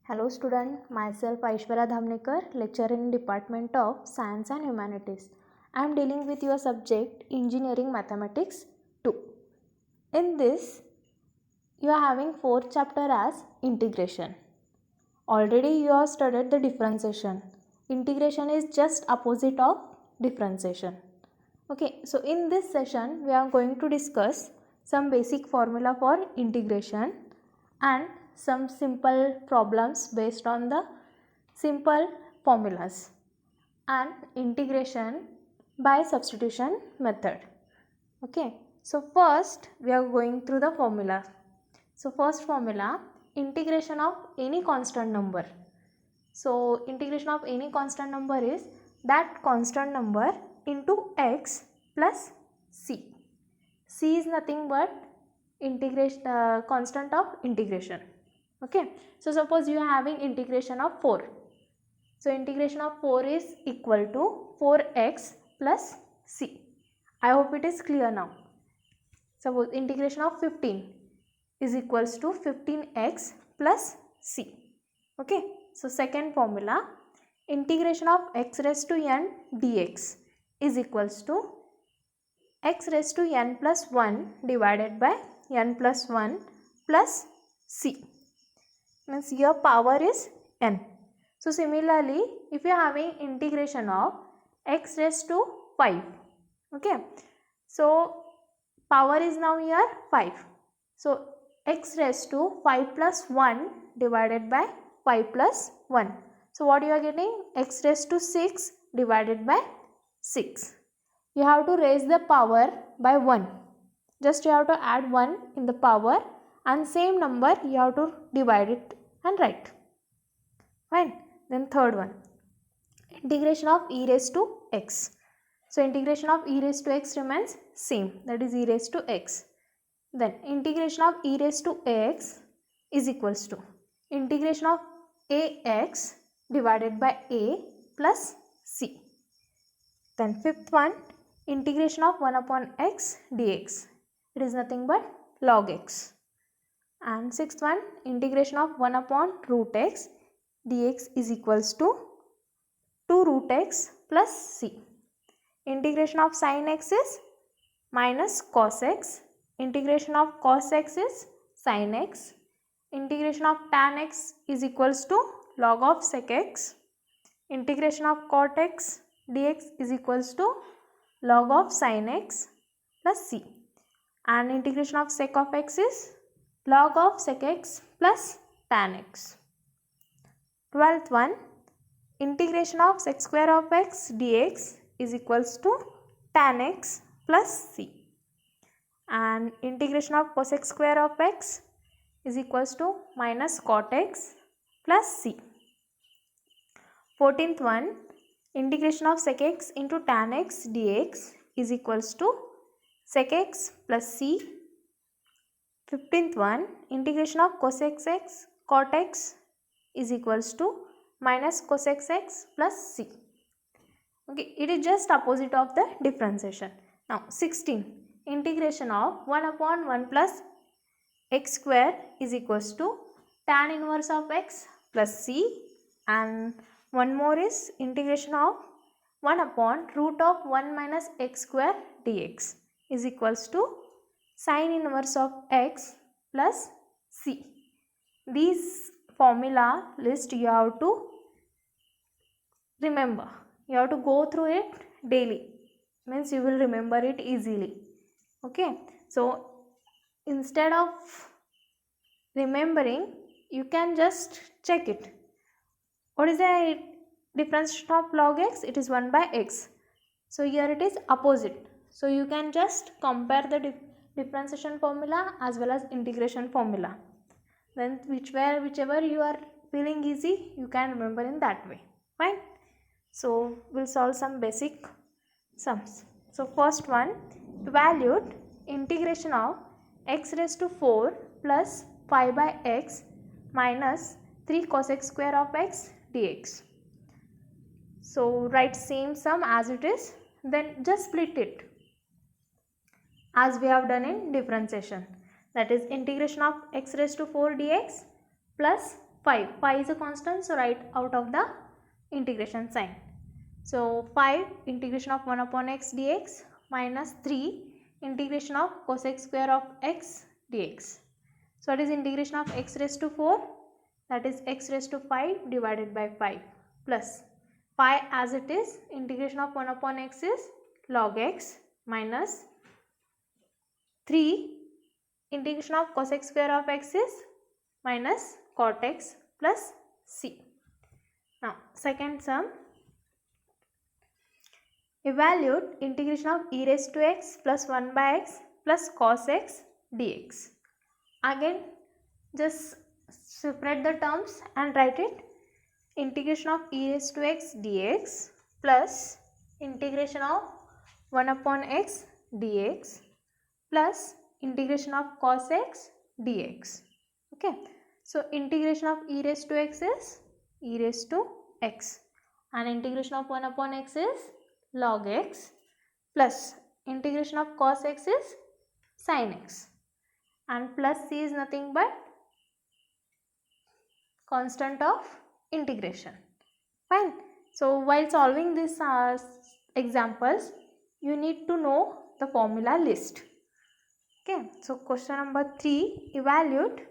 Hello student, myself Aishwarya Dhamnekar, lecturer in Department of Science and Humanities. I am dealing with your subject Engineering Mathematics 2. In this, you are having 4th chapter as integration. Already you have studied the differentiation. Integration is just opposite of differentiation. Okay, so in this session we are going to discuss some basic formula for integration and some simple problems based on the simple formulas and integration by substitution method. Okay, so first we are going through the formula. So first formula, integration of any constant number. So integration of any constant number is that constant number into x plus c. C is nothing but integration constant of integration. Okay, so suppose you are having integration of 4. So integration of 4 is equal to 4x plus c. I hope it is clear now. Suppose integration of 15 is equals to 15x plus c. Okay, so second formula, integration of x raised to n dx is equals to x raised to n plus 1 divided by n plus 1 plus c. Means your power is n. So similarly, if you are having integration of x raised to 5, okay, so power is now here 5. So x raised to 5 plus 1 divided by 5 plus 1. So what you are getting? X raised to 6 divided by 6. You have to raise the power by 1. Just you have to add 1 in the power and same number you have to divide it and write. Fine. Then third one, integration of e raised to x. So integration of e raised to x remains same, that is e raised to x. Then integration of e raised to x is equals to integration of ax divided by a plus c. Then fifth one, integration of 1 upon x dx. It is nothing but log x. And sixth one, integration of 1 upon root x dx is equals to 2 root x plus c. Integration of sin x is minus cos x. Integration of cos x is sin x. Integration of tan x is equals to log of sec x. Integration of cot x dx is equals to log of sin x plus c. And integration of sec of x is log of sec x plus tan x. 12th one, integration of sec square of x dx is equals to tan x plus c. And integration of cosec square of x is equals to minus cot x plus c. 14th one, integration of sec x into tan x dx is equals to sec x plus c. 15th one, integration of cosec x cot x is equals to minus cosec x plus c. Okay, it is just opposite of the differentiation. Now 16, integration of 1 upon 1 plus x square is equals to tan inverse of x plus c. And one more is integration of 1 upon root of 1 minus x square dx is equals to sin inverse of x plus c. These formula list you have to remember. You have to go through it daily. Means you will remember it easily. Okay. So instead of remembering, you can just check it. What is the differentiation of log x? It is 1 by x. So here it is opposite. So you can just compare the differentiation formula as well as integration formula. Then whichever you are feeling easy, you can remember in that way. Fine. So we'll solve some basic sums. So first one, evaluate integration of x raised to 4 plus 5 by x minus 3 cosec square of x dx. So write same sum as it is, then just split it as we have done in differentiation. That is integration of x raised to 4 dx plus 5. 5 is a constant, so write out of the integration sign. So 5 integration of 1 upon x dx minus 3 integration of cosec square of x dx. So what is integration of x raised to 4? That is x raised to 5 divided by 5 plus 5 as it is, integration of 1 upon x is log x minus 3 integration of cosec square of x is minus cot x plus c. Now second sum, evaluate integration of e raised to x plus 1 by x plus cos x dx. Again just separate the terms and write it, integration of e raised to x dx plus integration of 1 upon x dx plus integration of cos x dx. Okay, so integration of e raised to x is e raised to x and integration of 1 upon x is log x plus integration of cos x is sin x and plus c is nothing but constant of integration. Fine. So while solving these examples, you need to know the formula list. Okay, so question number 3, evaluate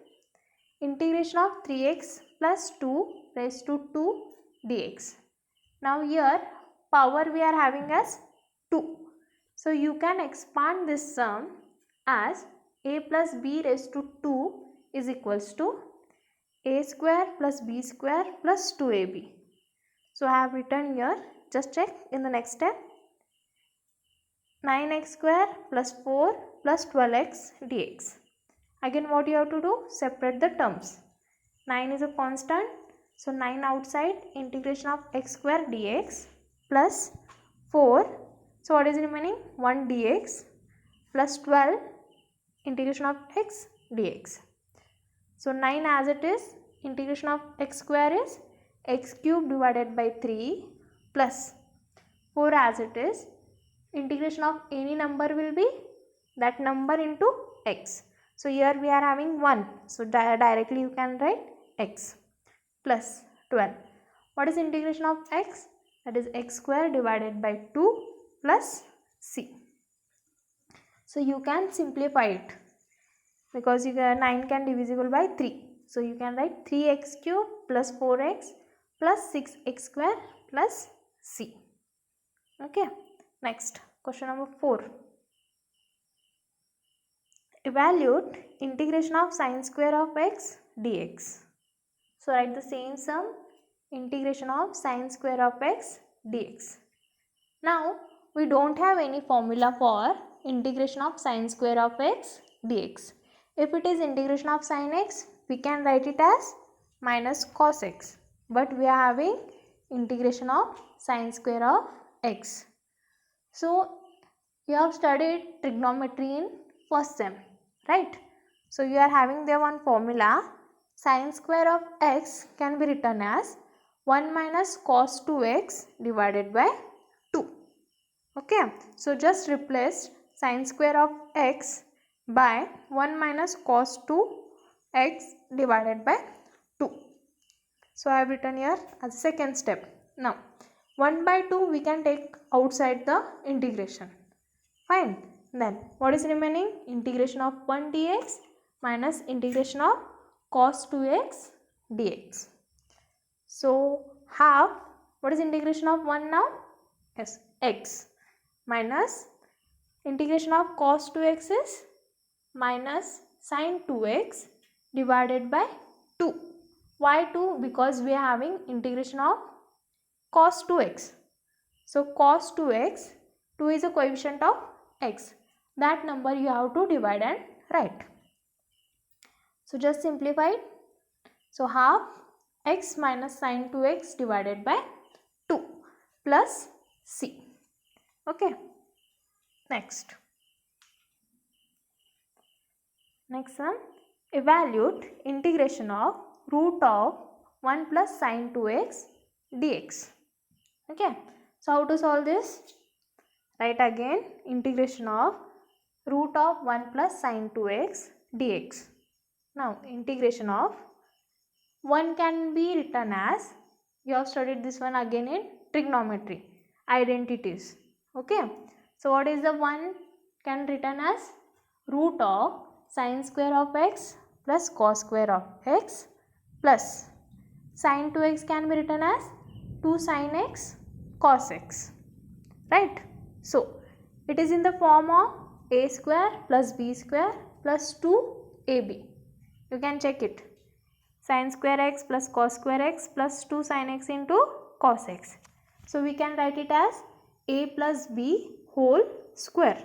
integration of 3x plus 2 raised to 2 dx. Now here power we are having as 2. So you can expand this sum as a plus b raised to 2 is equals to a square plus b square plus 2ab. So I have written here, just check in the next step, 9x square plus 4 plus 12x dx. Again what you have to do, separate the terms. 9 is a constant, so 9 outside, integration of x square dx plus 4, so what is remaining, 1 dx plus 12 integration of x dx. So 9 as it is, integration of x square is x cube divided by 3 plus 4 as it is, integration of any number will be that number into x. So here we are having 1, so directly you can write x plus 12. What is integration of x? That is x square divided by 2 plus c. So you can simplify it because 9 can divisible by 3. So you can write 3x cube plus 4x plus 6x square plus c. Okay, next question number 4. Evaluate integration of sin square of x dx. So write the same sum, integration of sin square of x dx. Now we don't have any formula for integration of sin square of x dx. If it is integration of sin x, we can write it as minus cos x, but we are having integration of sin square of x. So you have studied trigonometry in first sem, right? So you are having there one formula, sin square of x can be written as 1 minus cos 2x divided by 2. Okay, so just replace sin square of x by 1 minus cos 2x divided by 2. So I have written here as second step. Now 1 by 2 we can take outside the integration. Fine. Then what is remaining? Integration of 1 dx minus integration of cos 2x dx. So half, what is integration of 1 now? Yes, x minus integration of cos 2x is minus sin 2x divided by 2. Why 2? Because we are having integration of cos 2x. So cos 2x, 2 is a coefficient of x. That number you have to divide and write. So just simplify it. So half x minus sin 2x divided by 2 plus c. Okay. Next one, evaluate integration of root of 1 plus sin 2x dx. Okay. So how to solve this? Write again integration of root of 1 plus sin 2x dx. Now integration of 1 can be written as, you have studied this one again in trigonometry, identities. Okay, so what is the 1 can written as? Root of sine square of x plus cos square of x plus sine 2x can be written as 2 sin x cos x, right? So it is in the form of a square plus b square plus 2ab. You can check it. Sin square x plus cos square x plus 2 sin x into cos x. So we can write it as a plus b whole square.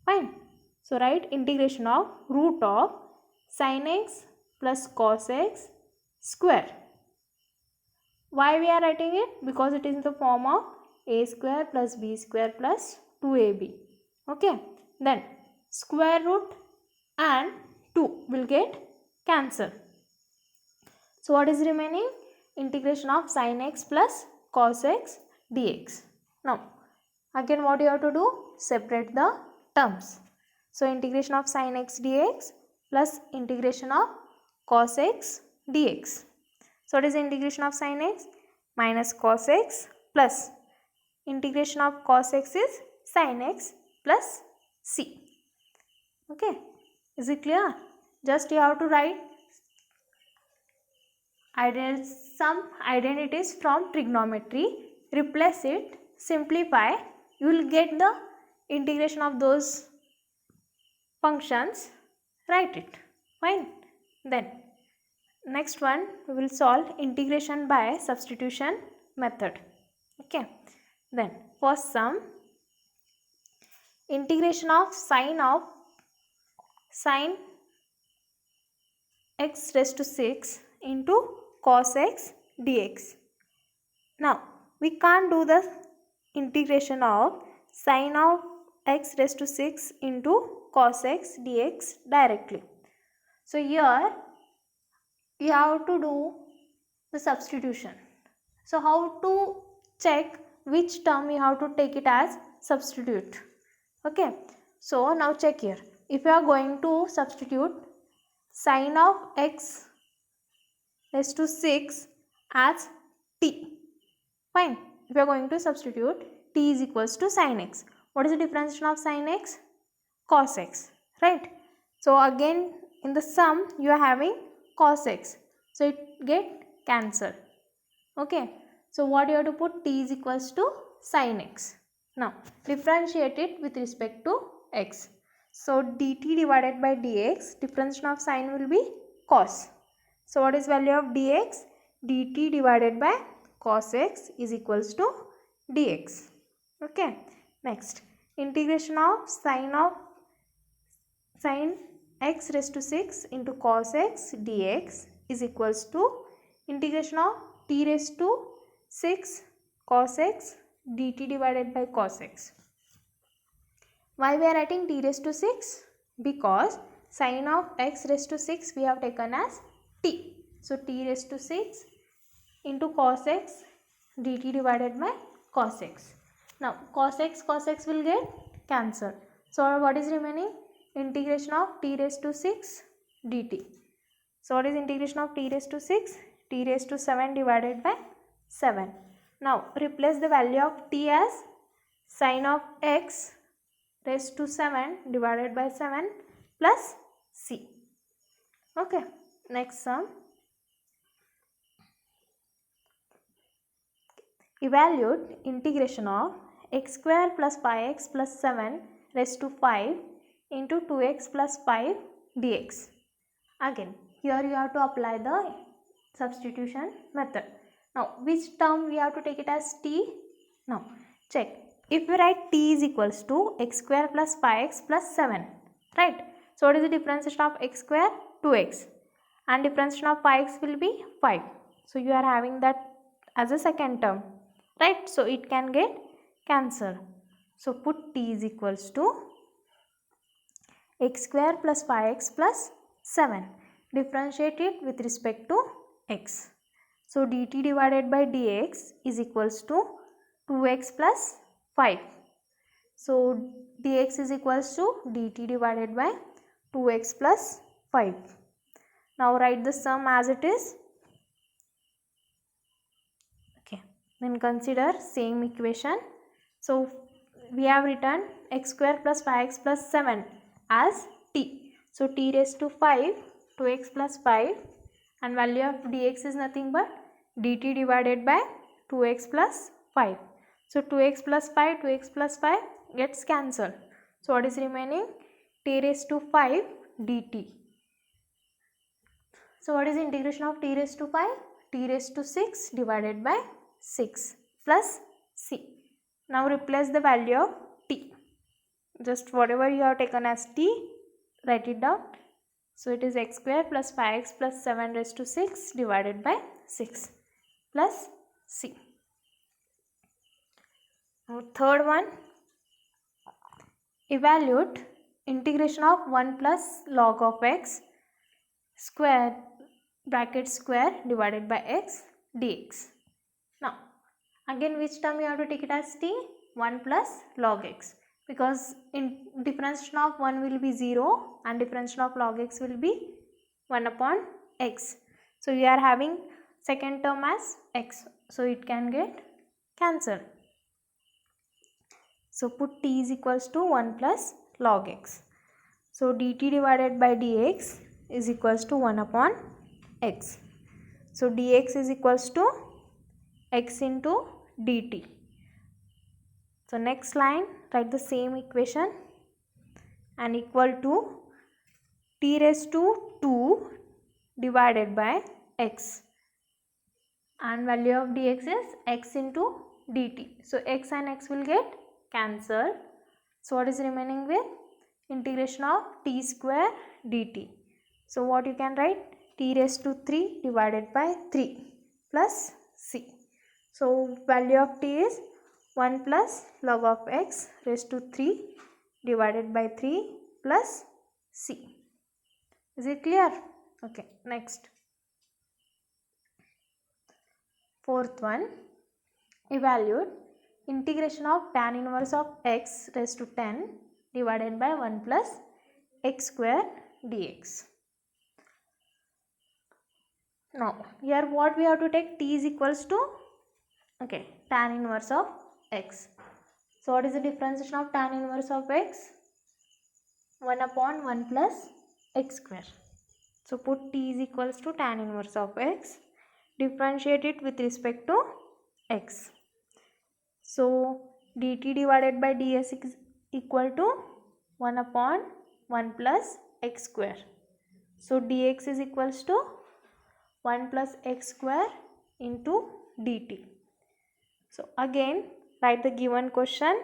Fine. So write integration of root of sin x plus cos x square. Why we are writing it? Because it is in the form of a square plus b square plus 2ab. Okay. Then square root and 2 will get cancelled. So what is remaining? Integration of sin x plus cos x dx. Now again what you have to do? Separate the terms. So integration of sin x dx plus integration of cos x dx. So what is the integration of sin x? Minus cos x plus integration of cos x is sin x plus c. Okay, is it clear? Just you have to write some identities from trigonometry, replace it, simplify, you will get the integration of those functions, write it. Fine. Then next one we will solve integration by substitution method. Okay. Then first sum, integration of sine x raised to 6 into cos x dx. Now we can't do the integration of sine of x raised to 6 into cos x dx directly. So here you have to do the substitution. So how to check which term you have to take it as substitute? Okay, so now check here. If you are going to substitute sine of x raised to 6 as t, fine. If you are going to substitute t is equals to sine x, what is the differentiation of sine x? Cos x, right? So again in the sum you are having cos x, so it get cancelled. Okay, so what you have to put? T is equals to sine x. Now differentiate it with respect to x. So dt divided by dx, differentiation of sine will be cos. So what is value of dx? Dt divided by cos x is equals to dx. Okay, next integration of sine x raised to 6 into cos x dx is equals to integration of t raised to 6 cos x dt divided by cos x. Why we are writing t raised to 6? Because sine of x raised to 6 we have taken as t. So t raised to 6 into cos x dt divided by cos x. Now cos x will get cancelled. So what is remaining? Integration of t raised to 6 dt. So what is integration of t raised to 6? T raised to 7 divided by 7. Now replace the value of t as sine of x raised to 7 divided by 7 plus c. Okay, next sum. Evaluate integration of x square plus 5x plus 7 raised to 5 into 2x plus 5 dx. Again here you have to apply the substitution method. Now which term we have to take it as t? Now check. If we write t is equals to x square plus 5x plus 7, right? So what is the differentiation of x square? 2x, and differentiation of 5x will be 5. So you are having that as a second term, right? So it can get cancelled. So put t is equals to x square plus 5x plus 7. Differentiate it with respect to x. So dt divided by dx is equals to 2x plus 5. So dx is equals to dt divided by 2x plus 5. Now write the sum as it is. Then consider same equation. So we have written x square plus 5x plus 7 as t. So t raised to 5, 2x plus 5, and value of dx is nothing but dt divided by 2x plus 5. So 2x plus 5, 2x plus 5 gets cancelled. So what is remaining? T raised to 5 dt. So what is the integration of t raised to 5? T raised to 6 divided by 6 plus c. Now replace the value of t. Just whatever you have taken as t, write it down. So it is x square plus 5x plus 7 raised to 6 divided by 6 plus c. Now third one, evaluate integration of 1 plus log of x square bracket square divided by x dx. Now again which term you have to take it as t? 1 plus log x, because in differentiation of 1 will be 0 and differentiation of log x will be 1 upon x. So we are having second term as x, so it can get cancelled. So put t is equals to 1 plus log x. So dt divided by dx is equals to 1 upon x. So dx is equals to x into dt. So next line, write the same equation and equal to t raised to 2 divided by x, and value of dx is x into dt. So x and x will get cancelled. So what is remaining with? Integration of t square dt. So what you can write? T raised to 3 divided by 3 plus c. So value of t is 1 plus log of x raised to 3 divided by 3 plus c. Is it clear? Okay, next. Fourth one, evaluate integration of tan inverse of x raised to 10 divided by 1 plus x square dx. Now here what we have to take? T is equals to tan inverse of x. So what is the differentiation of tan inverse of x? 1 upon 1 plus x square. So put t is equals to tan inverse of x. Differentiate it with respect to x. So dt divided by ds is equal to 1 upon 1 plus x square. So dx is equals to 1 plus x square into dt. So again write the given question,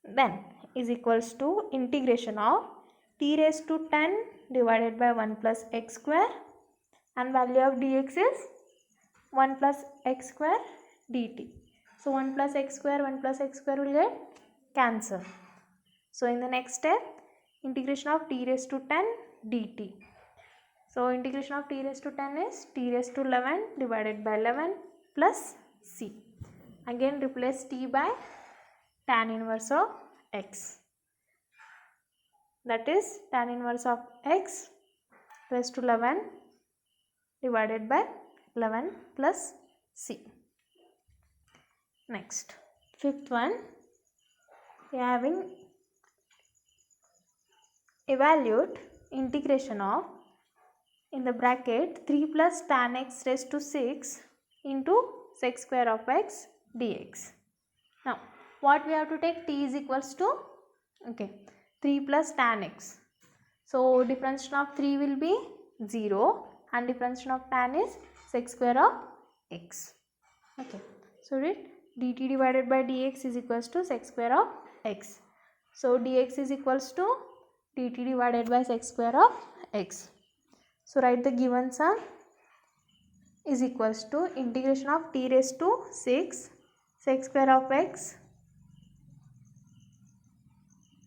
then is equals to integration of t raised to 10 divided by 1 plus x square, and value of dx is 1 plus x square dt. So 1 plus x square will get cancelled. So in the next step, integration of t raised to 10 dt. So integration of t raised to 10 is t raised to 11 divided by 11 plus c. Again replace t by tan inverse of x. That is tan inverse of x raised to 11 divided by 11 plus c. Next, fifth one, we are having evaluate integration of in the bracket 3 plus tan x raised to 6 into sec square of x dx. Now what we have to take? T is equals to 3 plus tan x. So differentiation of 3 will be 0 and differentiation of tan is sec square of x. So read dt divided by dx is equals to sec square of x. So dx is equals to dt divided by sec square of x. So write the given sum is equals to integration of t raised to 6 sec square of x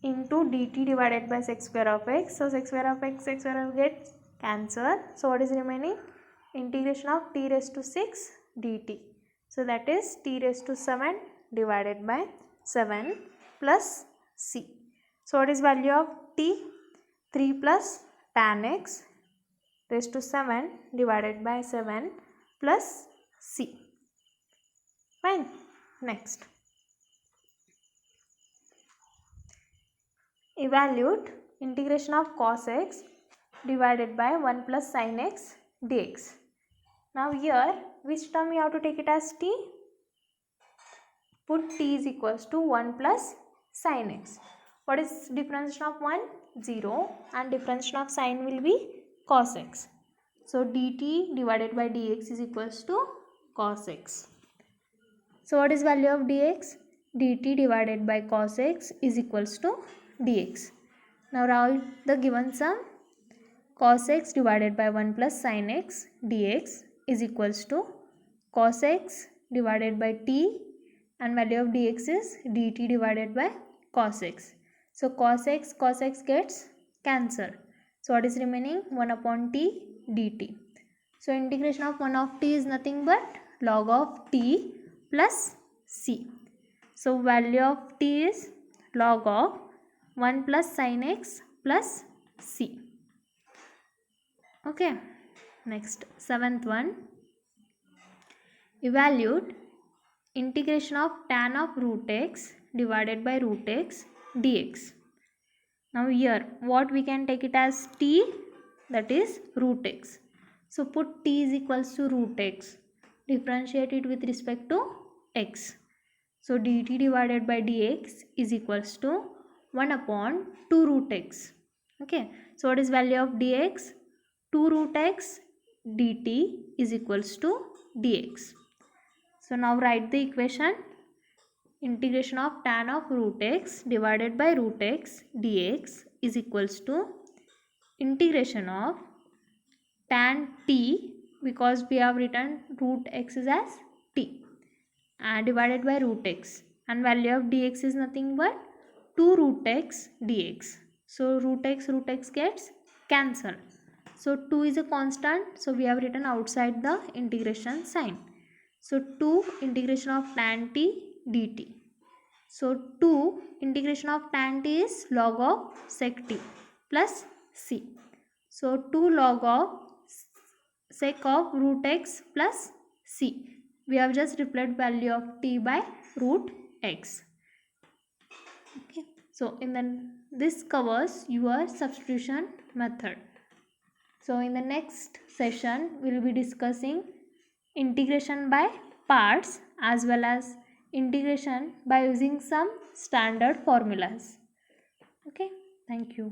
into dt divided by sec square of x. So sec square of x gets cancelled. So what is remaining? Integration of t raised to 6 dt. So that is t raised to 7 divided by 7 plus c. So what is value of t? 3 plus tan x raised to 7 divided by 7 plus c. Fine. Next. Evaluate integration of cos x divided by 1 plus sin x dx. Now here, which term you have to take it as t? Put t is equals to 1 plus sin x. What is differentiation of 1? 0, and differentiation of sin will be cos x. So dt divided by dx is equals to cos x. So what is value of dx? Dt divided by cos x is equals to dx. Now write the given sum. Cos x divided by 1 plus sin x dx is equals to cos x divided by t, and value of dx is dt divided by cos x. So cos x gets cancelled. So what is remaining? 1 upon t dt. So integration of 1 of t is nothing but log of t plus c. So value of t is log of 1 plus sin x plus c. Okay. Next, 7th one. Evaluate integration of tan of root x divided by root x dx. Now here, what we can take it as t, that is root x. So put t is equals to root x. Differentiate it with respect to x. So dt divided by dx is equals to 1 upon 2 root x. Okay. So what is value of dx? 2 root x dt is equals to dx. So now write the equation. Integration of tan of root x divided by root x dx is equals to integration of tan t, because we have written root x as t, and divided by root x, and value of dx is nothing but 2 root x dx. So root x gets cancelled. So 2 is a constant, so we have written outside the integration sign. So 2 integration of tan t dt. So 2 integration of tan t is log of sec t plus c. So 2 log of sec of root x plus c. We have just replaced value of t by root x. Okay. So this covers your substitution method. So in the next session, we will be discussing integration by parts as well as integration by using some standard formulas. Okay, thank you.